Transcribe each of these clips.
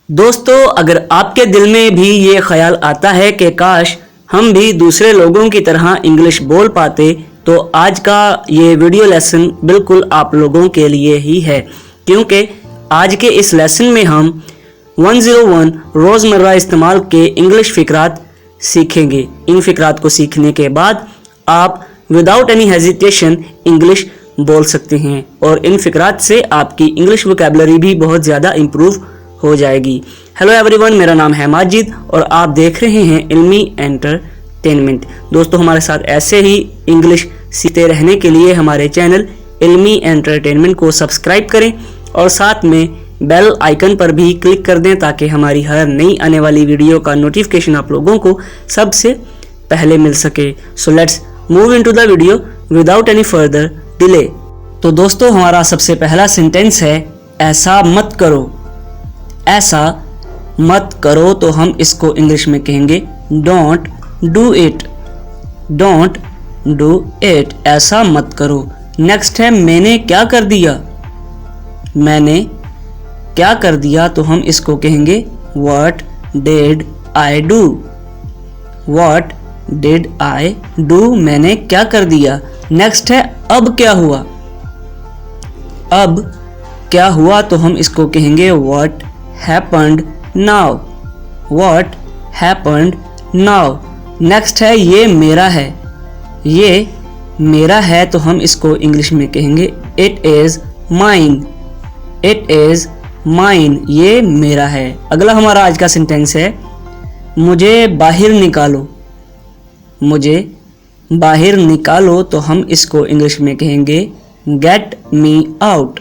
दोस्तों, अगर आपके दिल में भी ये ख्याल आता है कि काश हम भी दूसरे लोगों की तरह इंग्लिश बोल पाते, तो आज का ये वीडियो लेसन बिल्कुल आप लोगों के लिए ही है, क्योंकि आज के इस लेसन में हम 101 रोज़मर्रा इस्तेमाल के इंग्लिश फ़िक्रात सीखेंगे। इन फ़िक्रात को सीखने के बाद आप विदाउट एनी हेजिटेशन इंग्लिश बोल सकते हैं और इन फ़िक्रात से आपकी इंग्लिश वोकैबुलरी भी बहुत ज़्यादा इम्प्रूव हो जाएगी। हेलो एवरीवन, मेरा नाम है माजिद और आप देख रहे हैं इल्मी एंटरटेनमेंट। दोस्तों, हमारे साथ ऐसे ही इंग्लिश सीखते रहने के लिए हमारे चैनल इल्मी एंटरटेनमेंट को सब्सक्राइब करें और साथ में बेल आइकन पर भी क्लिक कर दें ताकि हमारी हर नई आने वाली वीडियो का नोटिफिकेशन आप लोगों को सबसे पहले मिल सके। So let's move into the video without any further delay. तो दोस्तों, हमारा सबसे पहला सेंटेंस है ऐसा मत करो। ऐसा मत करो तो हम इसको इंग्लिश में कहेंगे don't do it. Don't do it, ऐसा मत करो। नेक्स्ट है मैंने क्या कर दिया। मैंने क्या कर दिया तो हम इसको कहेंगे what did I do. What did I do, मैंने क्या कर दिया। नेक्स्ट है अब क्या हुआ। अब क्या हुआ तो हम इसको कहेंगे what happened now। what happened now। Next है ये मेरा है। ये मेरा है तो हम इसको इंग्लिश में कहेंगे it is mine। it is mine, ये मेरा है। अगला हमारा आज का सेंटेंस है मुझे बाहर निकालो। मुझे बाहर निकालो तो हम इसको इंग्लिश में कहेंगे get me out।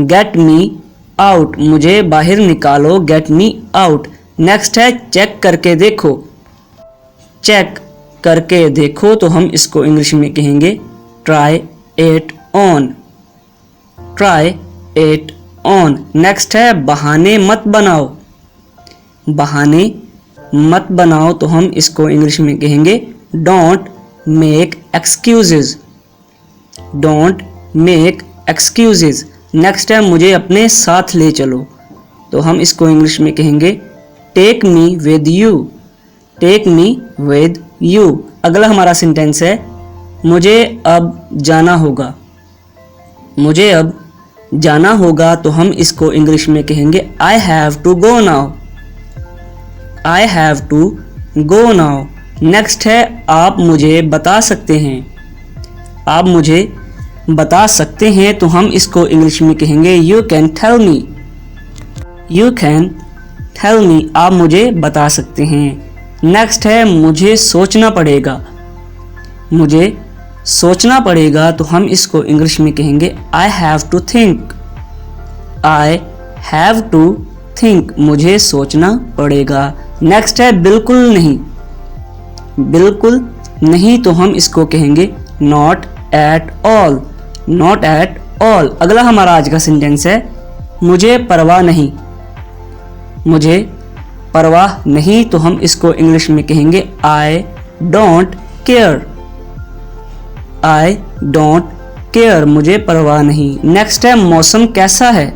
get me out, मुझे बाहर निकालो, गेट मी आउट। नेक्स्ट है चेक करके देखो। चेक करके देखो तो हम इसको इंग्लिश में कहेंगे try it on. Try it on. Next है बहाने मत बनाओ। बहाने मत बनाओ तो हम इसको इंग्लिश में कहेंगे don't make excuses. Don't make excuses. Next है मुझे अपने साथ ले चलो तो हम इसको इंग्लिश में कहेंगे take me with you. Take me with you. अगला हमारा सेंटेंस है मुझे अब जाना होगा। मुझे अब जाना होगा तो हम इसको इंग्लिश में कहेंगे I have to go now. I have to go now. Next है आप मुझे बता सकते हैं। आप मुझे बता सकते हैं तो हम इसको इंग्लिश में कहेंगे you can tell me. You can tell me, आप मुझे बता सकते हैं। नेक्स्ट है मुझे सोचना पड़ेगा। मुझे सोचना पड़ेगा तो हम इसको इंग्लिश में कहेंगे I have to think. I have to think, मुझे सोचना पड़ेगा। नेक्स्ट है बिल्कुल नहीं। बिल्कुल नहीं तो हम इसको कहेंगे not at all. Not at all. अगला हमारा आज का सेंटेंस है मुझे परवाह नहीं। मुझे परवाह नहीं तो हम इसको इंग्लिश में कहेंगे I don't care. I don't care, मुझे परवाह नहीं। नेक्स्ट है मौसम कैसा है।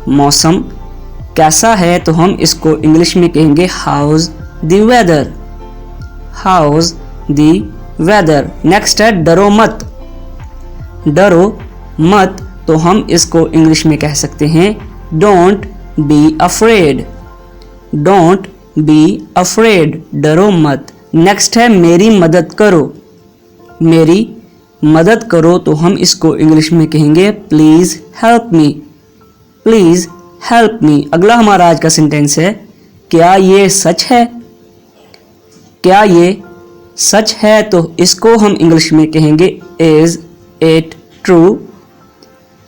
मौसम कैसा है तो हम इसको इंग्लिश में कहेंगे how's the weather. How's the weather. Next है डरो मत। डरो मत तो हम इसको इंग्लिश में कह सकते हैं don't be afraid. Don't be afraid, डरो मत। नेक्स्ट है मेरी मदद करो। मेरी मदद करो तो हम इसको इंग्लिश में कहेंगे please help me. Please help me. अगला हमारा आज का सेंटेंस है क्या ये सच है। क्या ये सच है तो इसको हम इंग्लिश में कहेंगे is it true.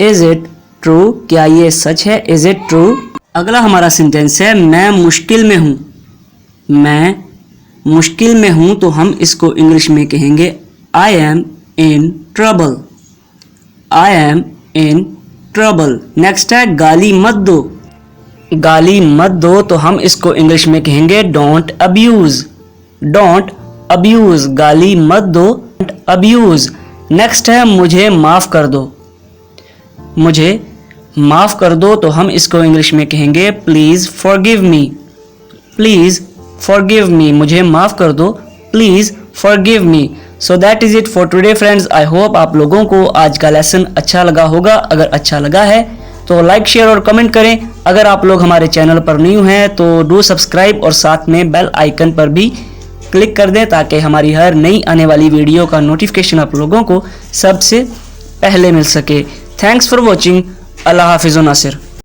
Is it true, क्या ये सच है। Is it true. अगला हमारा सेंटेंस है मैं मुश्किल में हूँ। मैं मुश्किल में हूँ तो हम इसको इंग्लिश में कहेंगे I am in trouble. I am in trouble. Next है गाली मत दो। गाली मत दो तो हम इसको इंग्लिश में कहेंगे डोंट अब्यूज। डोंट अब्यूज, गाली मत दो, अब्यूज। नेक्स्ट है मुझे माफ कर दो। मुझे माफ़ कर दो तो हम इसको इंग्लिश में कहेंगे please forgive me. Please forgive me, मुझे माफ़ कर दो, please forgive me. So that is it for today friends. I hope आप लोगों को आज का लेसन अच्छा लगा होगा। अगर अच्छा लगा है तो लाइक शेयर और कमेंट करें। अगर आप लोग हमारे चैनल पर न्यू हैं तो डू सब्सक्राइब और साथ में बेल आइकन पर भी क्लिक कर दें ताकि हमारी हर नई आने वाली वीडियो का नोटिफिकेशन आप लोगों को सबसे पहले मिल सके। Thanks for watching. अल्लाह हाफिज़ नासिर।